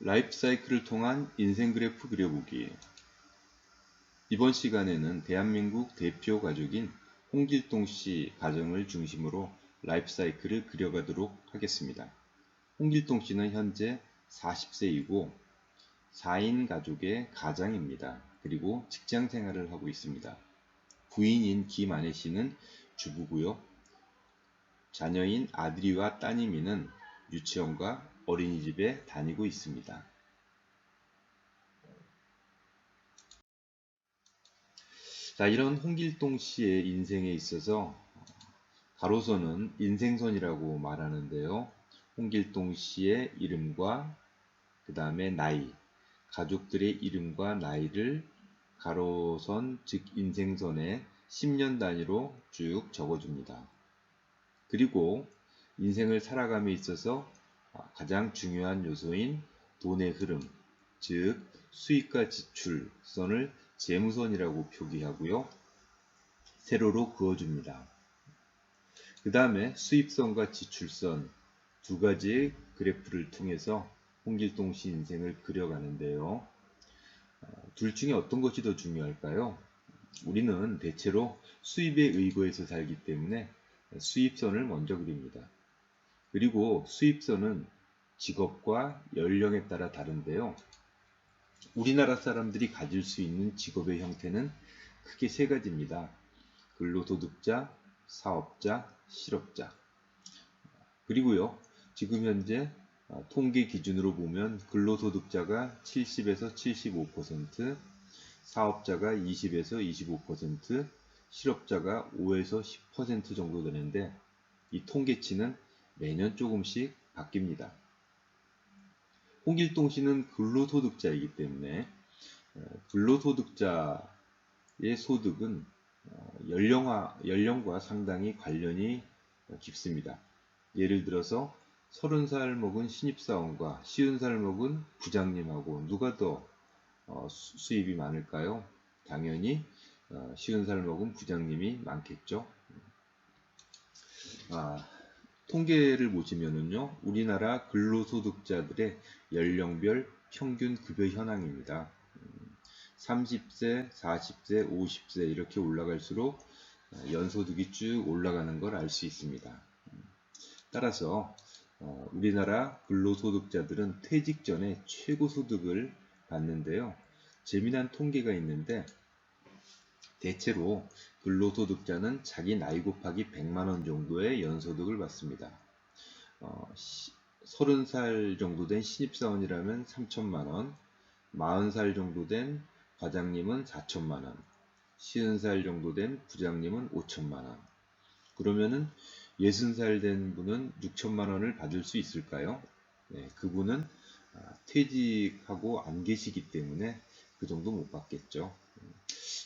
라이프 사이클을 통한 인생 그래프 그려보기. 이번 시간에는 대한민국 대표 가족인 홍길동 씨 가정을 중심으로 라이프 사이클을 그려가도록 하겠습니다. 홍길동 씨는 현재 40세이고 4인 가족의 가장입니다. 그리고 직장 생활을 하고 있습니다. 부인인 김아내 씨는 주부고요. 자녀인 아들이와 따님이는 유치원과 어린이집에 다니고 있습니다. 자, 이런 홍길동 씨의 인생에 있어서 가로선은 인생선이라고 말하는데요. 홍길동 씨의 이름과 그 다음에 나이, 가족들의 이름과 나이를 가로선, 즉 인생선에 10년 단위로 쭉 적어줍니다. 그리고 인생을 살아감에 있어서 가장 중요한 요소인 돈의 흐름, 즉 수입과 지출 선을 재무선이라고 표기하고요. 세로로 그어줍니다. 그 다음에 수입선과 지출선 두 가지의 그래프를 통해서 홍길동 씨 인생을 그려가는데요. 둘 중에 어떤 것이 더 중요할까요? 우리는 대체로 수입에 의거해서 살기 때문에 수입선을 먼저 그립니다. 그리고 수입선은 직업과 연령에 따라 다른데요. 우리나라 사람들이 가질 수 있는 직업의 형태는 크게 세 가지입니다. 근로소득자, 사업자, 실업자. 그리고요, 지금 현재 통계 기준으로 보면 근로소득자가 70에서 75%, 사업자가 20에서 25%, 실업자가 5에서 10% 정도 되는데 이 통계치는 매년 조금씩 바뀝니다. 홍길동 씨는 근로소득자이기 때문에 근로소득자의 소득은 연령과 상당히 관련이 깊습니다. 예를 들어서 30살 먹은 신입사원과 50살 먹은 부장님하고 누가 더 수입이 많을까요? 당연히 50살 먹은 부장님이 많겠죠. 통계를 보시면은요, 우리나라 근로소득자들의 연령별 평균 급여 현황입니다. 30세, 40세, 50세 이렇게 올라갈수록 연소득이 쭉 올라가는 걸 알 수 있습니다. 따라서 우리나라 근로소득자들은 퇴직 전에 최고소득을 받는데요. 재미난 통계가 있는데 대체로 근로소득자는 자기 나이 곱하기 100만원 정도의 연소득을 받습니다. 30살 정도 된 신입사원이라면 3천만원, 40살 정도 된 과장님은 4천만원, 50살 정도 된 부장님은 5천만원. 그러면은 60살 된 분은 6천만원을 받을 수 있을까요? 네, 그분은 퇴직하고 안 계시기 때문에 그 정도 못 받겠죠.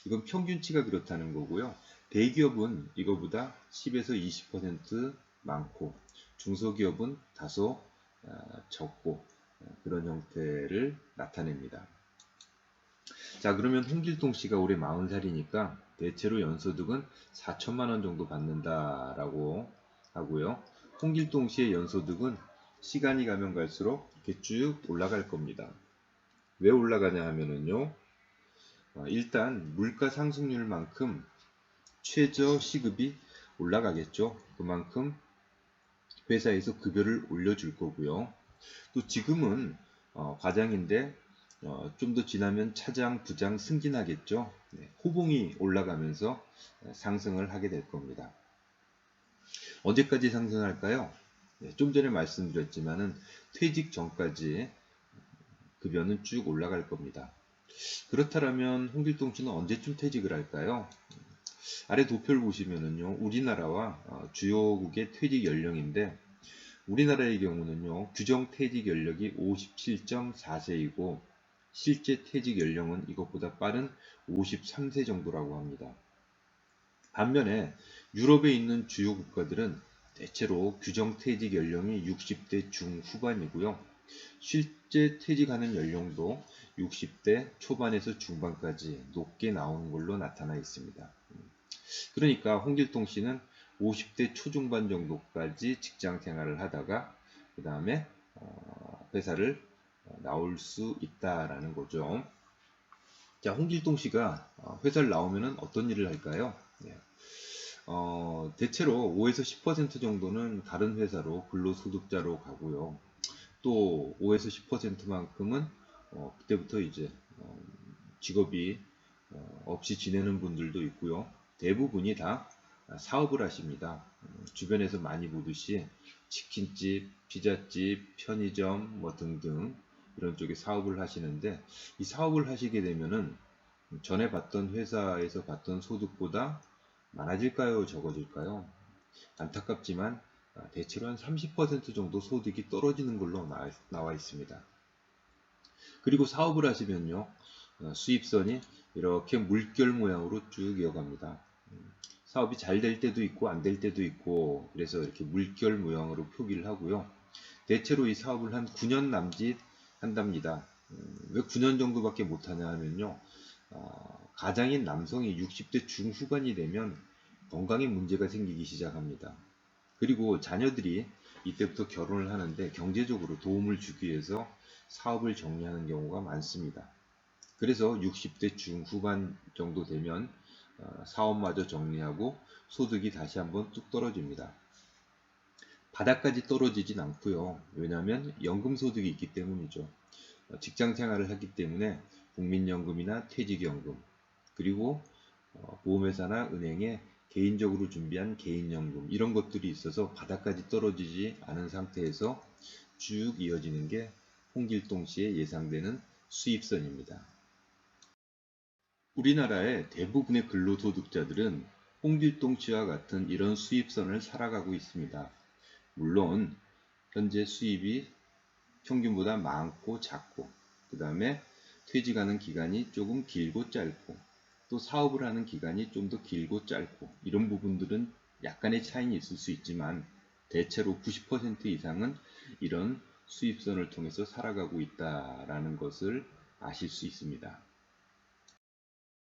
이건 평균치가 그렇다는 거고요. 대기업은 이거보다 10에서 20% 많고 중소기업은 다소 적고 그런 형태를 나타냅니다. 자, 그러면 홍길동 씨가 올해 40살이니까 대체로 연소득은 4천만 원 정도 받는다라고 하고요. 홍길동 씨의 연소득은 시간이 가면 갈수록 이렇게 쭉 올라갈 겁니다. 왜 올라가냐 하면은요. 일단 물가 상승률만큼 최저 시급이 올라가겠죠. 그만큼 회사에서 급여를 올려줄 거고요. 또 지금은 과장인데 좀 더 지나면 차장, 부장 승진하겠죠. 네, 호봉이 올라가면서 상승을 하게 될 겁니다. 언제까지 상승할까요? 네, 좀 전에 말씀드렸지만은 퇴직 전까지 급여는 쭉 올라갈 겁니다. 그렇다면 홍길동 씨는 언제쯤 퇴직을 할까요? 아래 도표를 보시면은요, 우리나라와 주요국의 퇴직 연령인데 우리나라의 경우는요, 규정 퇴직 연령이 57.4세이고 실제 퇴직 연령은 이것보다 빠른 53세 정도라고 합니다. 반면에 유럽에 있는 주요 국가들은 대체로 규정 퇴직 연령이 60대 중후반이고요. 실제 퇴직하는 연령도 60대 초반에서 중반까지 높게 나오는 걸로 나타나 있습니다. 그러니까 홍길동 씨는 50대 초중반 정도까지 직장 생활을 하다가 그 다음에 회사를 나올 수 있다라는 거죠. 자, 홍길동 씨가 회사를 나오면은 어떤 일을 할까요? 예. 대체로 5에서 10% 정도는 다른 회사로 근로소득자로 가고요. 또 5에서 10%만큼은 그때부터 이제 직업이 없이 지내는 분들도 있고요. 대부분이 다 사업을 하십니다. 주변에서 많이 보듯이 치킨집, 피자집, 편의점 뭐 등등 이런 쪽에 사업을 하시는데, 이 사업을 하시게 되면은 전에 봤던 회사에서 봤던 소득보다 많아질까요? 적어질까요? 안타깝지만 대체로 한 30% 정도 소득이 떨어지는 걸로 나와 있습니다. 그리고 사업을 하시면요, 수입선이 이렇게 물결 모양으로 쭉 이어갑니다. 사업이 잘 될 때도 있고 안 될 때도 있고, 그래서 이렇게 물결 모양으로 표기를 하고요. 대체로 이 사업을 한 9년 남짓 한답니다. 왜 9년 정도밖에 못하냐 하면요, 가장인 남성이 60대 중후반이 되면 건강에 문제가 생기기 시작합니다. 그리고 자녀들이 이때부터 결혼을 하는데 경제적으로 도움을 주기 위해서 사업을 정리하는 경우가 많습니다. 그래서 60대 중후반 정도 되면 사업마저 정리하고 소득이 다시 한번 뚝 떨어집니다. 바닥까지 떨어지진 않고요. 왜냐하면 연금소득이 있기 때문이죠. 직장 생활을 하기 때문에 국민연금이나 퇴직연금, 그리고 보험회사나 은행에 개인적으로 준비한 개인연금, 이런 것들이 있어서 바닥까지 떨어지지 않은 상태에서 쭉 이어지는 게 홍길동 씨의 예상되는 수입선입니다. 우리나라의 대부분의 근로소득자들은 홍길동 씨와 같은 이런 수입선을 살아가고 있습니다. 물론 현재 수입이 평균보다 많고 작고, 그 다음에 퇴직하는 기간이 조금 길고 짧고, 또 사업을 하는 기간이 좀 더 길고 짧고, 이런 부분들은 약간의 차이는 있을 수 있지만 대체로 90% 이상은 이런 수입선을 통해서 살아가고 있다라는 것을 아실 수 있습니다.